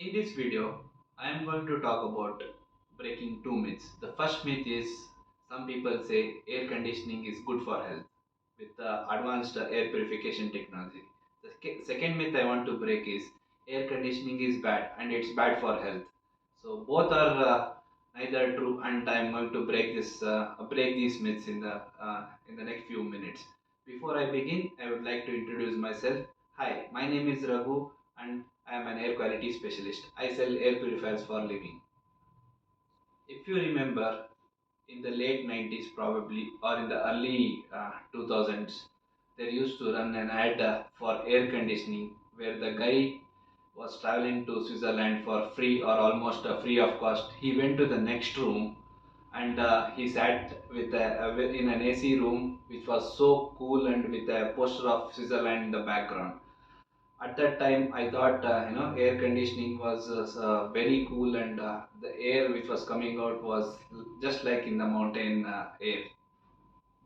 In this video, I am going to talk about breaking two myths. The first myth is some people say air conditioning is good for health with advanced air purification technology. The second myth I want to break is air conditioning is bad and it's bad for health. So both are neither true, and I am going to break these myths in the next few minutes. Before I begin, I would like to introduce myself. Hi, my name is Raghu and I am an air quality specialist. I sell air purifiers for a living. If you remember, in the late 90s probably, or in the early 2000s, there used to run an ad for air conditioning where the guy was traveling to Switzerland for free or almost free of cost. He went to the next room and he sat in an AC room which was so cool and with a poster of Switzerland in the background. At that time I thought air conditioning was very cool, and the air which was coming out was just like in the mountain air.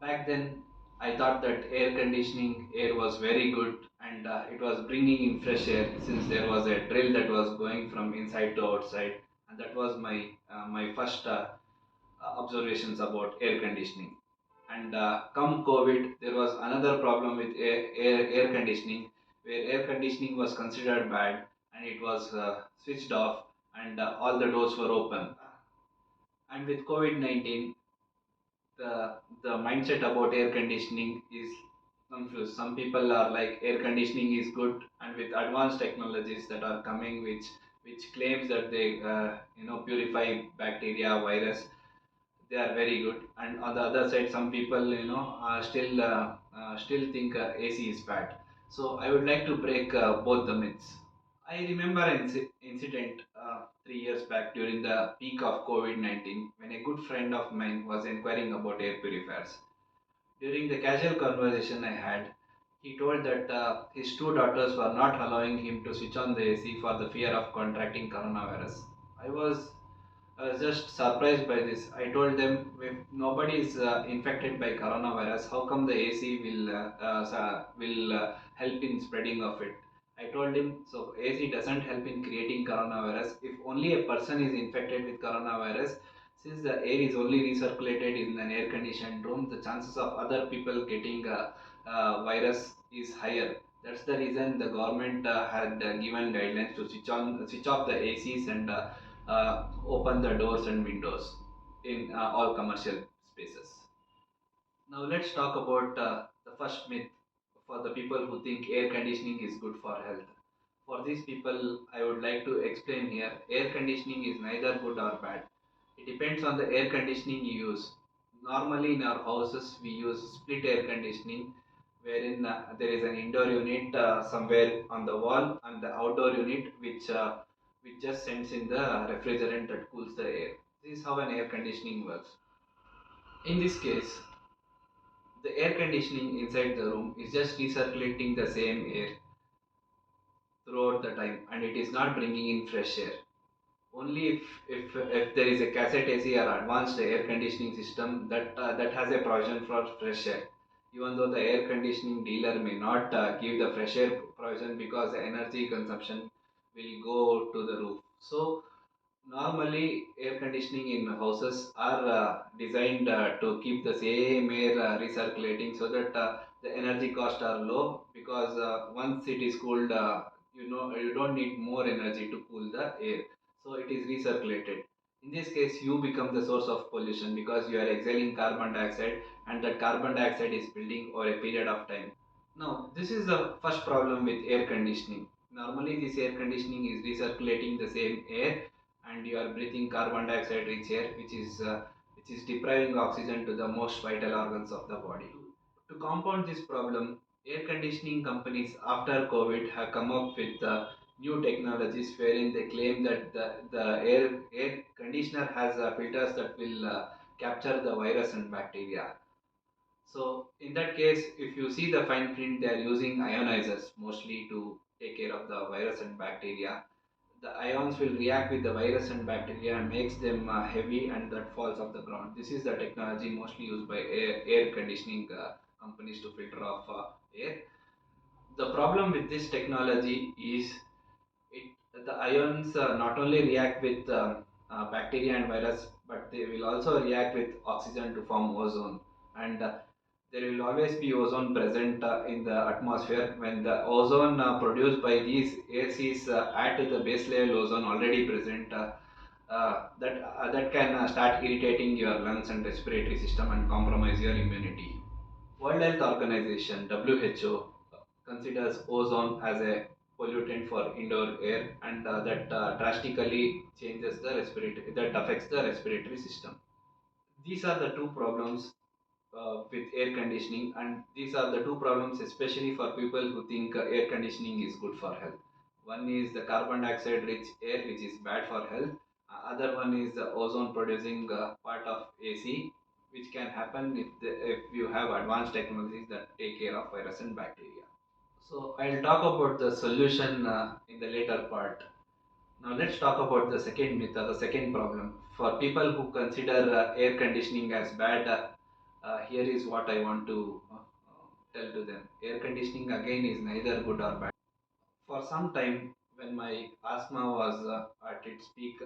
Back then I thought that air conditioning air was very good, and it was bringing in fresh air since there was a drill that was going from inside to outside, and that was my first observations about air conditioning. And come COVID, there was another problem with air conditioning, where air conditioning was considered bad and it was switched off, and all the doors were open. And with COVID 19, the mindset about air conditioning is confused. Some people are like air conditioning is good, and with advanced technologies that are coming, which claims that they purify bacteria, virus, they are very good. And on the other side, some people still think AC is bad. So I would like to break both the myths. I remember an incident 3 years back during the peak of COVID 19 when a good friend of mine was inquiring about air purifiers. During the casual conversation I had, he told that his two daughters were not allowing him to switch on the AC for the fear of contracting coronavirus. I was just surprised by this. I told them, if nobody is infected by coronavirus, how come the AC will help in spreading of it? I told him, so AC doesn't help in creating coronavirus. If only a person is infected with coronavirus, since the air is only recirculated in an air conditioned room, the chances of other people getting virus is higher. That's the reason the government had given guidelines to switch off the ACs and open the doors and windows in all commercial spaces. Now let's talk about the first myth for the people who think air conditioning is good for health. For these people, I would like to explain here, air conditioning is neither good or bad. It depends on the air conditioning you use. Normally in our houses, we use split air conditioning, wherein there is an indoor unit somewhere on the wall and the outdoor unit which just sends in the refrigerant that cools the air. This is how an air conditioning works. In this case, the air conditioning inside the room is just recirculating the same air throughout the time, and it is not bringing in fresh air. Only if there is a cassette AC or advanced air conditioning system that has a provision for fresh air. Even though the air conditioning dealer may not give the fresh air provision because the energy consumption will go to the roof. So normally, air conditioning in houses are designed to keep the same air recirculating so that the energy costs are low, because once it is cooled, you don't need more energy to cool the air. So it is recirculated. In this case, you become the source of pollution because you are exhaling carbon dioxide, and that carbon dioxide is building over a period of time. Now, this is the first problem with air conditioning. Normally, this air conditioning is recirculating the same air, and you are breathing carbon dioxide rich air, which is depriving oxygen to the most vital organs of the body. To compound this problem, air conditioning companies after COVID have come up with new technologies wherein they claim that the air conditioner has filters that will capture the virus and bacteria. So in that case, if you see the fine print, they are using ionizers mostly to take care of the virus and bacteria. The ions will react with the virus and bacteria and makes them heavy, and that falls off the ground. This is the technology mostly used by air conditioning companies to filter off air. The problem with this technology is it The ions not only react with bacteria and virus, but they will also react with oxygen to form ozone. And there will always be ozone present in the atmosphere. When the ozone produced by these ACs add to the base level ozone already present, that can start irritating your lungs and respiratory system and compromise your immunity. World Health Organization (WHO) considers ozone as a pollutant for indoor air, and that drastically changes the respiratory, that affects the respiratory system. These are the two problems with air conditioning, and these are the two problems especially for people who think air conditioning is good for health. One is the carbon dioxide rich air, which is bad for health. Other one is the ozone producing part of AC, which can happen if you have advanced technologies that take care of virus and bacteria. So I'll talk about the solution in the later part. Now let's talk about the second myth or the second problem. For people who consider air conditioning as bad, here is what I want to tell to them. Air conditioning again is neither good or bad. For some time, when my asthma was at its peak,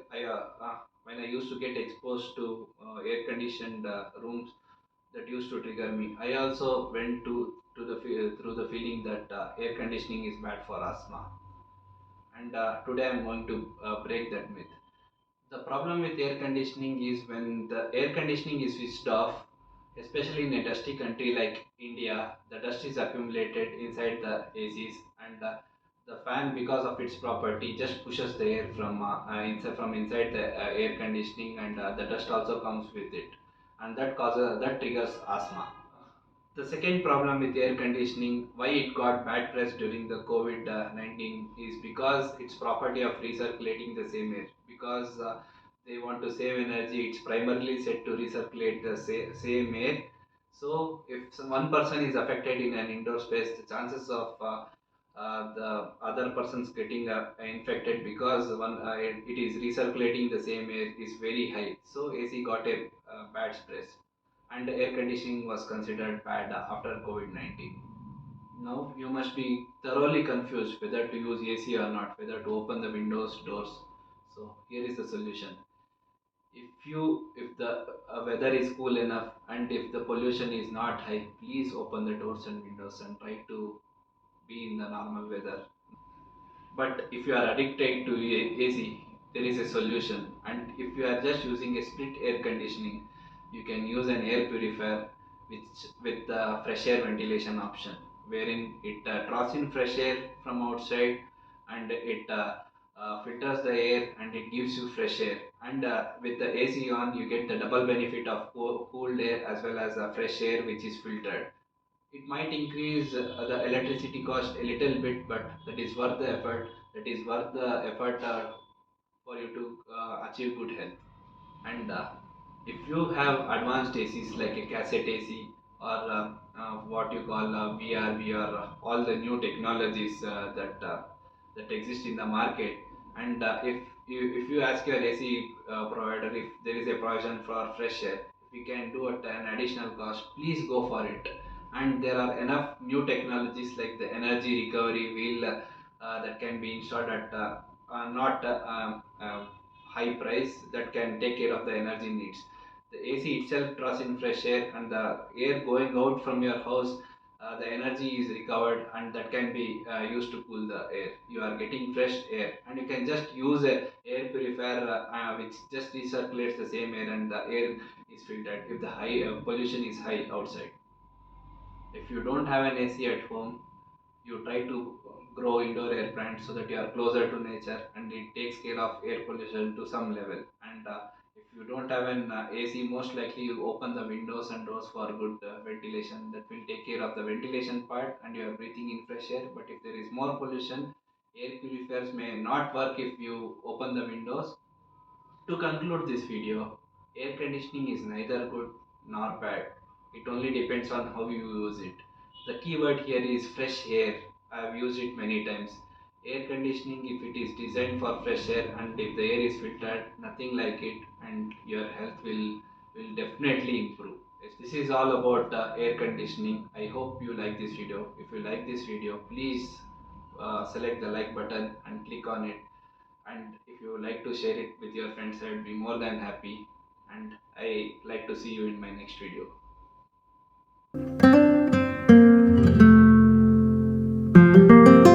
when I used to get exposed to air conditioned rooms, that used to trigger me. I also went to the through the feeling that air conditioning is bad for asthma, and today I'm going to break that myth. The problem with air conditioning is when the air conditioning is switched off, especially in a dusty country like India, the dust is accumulated inside the ACs, and the fan, because of its property, just pushes the air from inside the air conditioning, and the dust also comes with it, and that triggers asthma. The second problem with air conditioning, why it got bad press during the COVID 19, is because its property of recirculating the same air. Because they want to save energy, it's primarily set to recirculate the same air. So, if one person is affected in an indoor space, the chances of the other person's getting infected because it is recirculating the same air is very high. So, AC got a bad press, and air conditioning was considered bad after COVID 19. Now you must be thoroughly confused whether to use AC or not, whether to open the windows, doors. So here is the solution. If the weather is cool enough and if the pollution is not high, please open the doors and windows and try to be in the normal weather. But if you are addicted to AC, there is a solution. And if you are just using a split air conditioning, you can use an air purifier with the fresh air ventilation option, wherein it draws in fresh air from outside, and it filters the air and it gives you fresh air. And with the AC on, you get the double benefit of cooled air as well as fresh air which is filtered. It might increase the electricity cost a little bit, but that is worth the effort. That is worth the effort for you to achieve good health. And if you have advanced ACs like a cassette AC or what you call VRV or all the new technologies that exist in the market, and if you ask your AC provider if there is a provision for fresh air, if you can do it at an additional cost, please go for it. And there are enough new technologies like the energy recovery wheel that can be installed at not high price, that can take care of the energy needs. The AC itself draws in fresh air, and the air going out from your house, the energy is recovered, and that can be used to cool the air. You are getting fresh air, and you can just use a air purifier which just recirculates the same air, and the air is filtered if the high pollution is high outside. If you don't have an AC at home, you try to grow indoor air plants so that you are closer to nature and it takes care of air pollution to some level. And if you don't have an AC, most likely you open the windows and doors for good ventilation. That will take care of the ventilation part and you are breathing in fresh air. But if there is more pollution, air purifiers may not work if you open the windows. To conclude this video, air conditioning is neither good nor bad. It only depends on how you use it. The keyword here is fresh air. I have used it many times. Air conditioning, if it is designed for fresh air and if the air is filtered, nothing like it, and your health will definitely improve. Yes, this is all about air conditioning. I hope you like this video. If you like this video, please select the like button and click on it. you like to share it with your friends, I'd be more than happy. And I like to see you in my next video.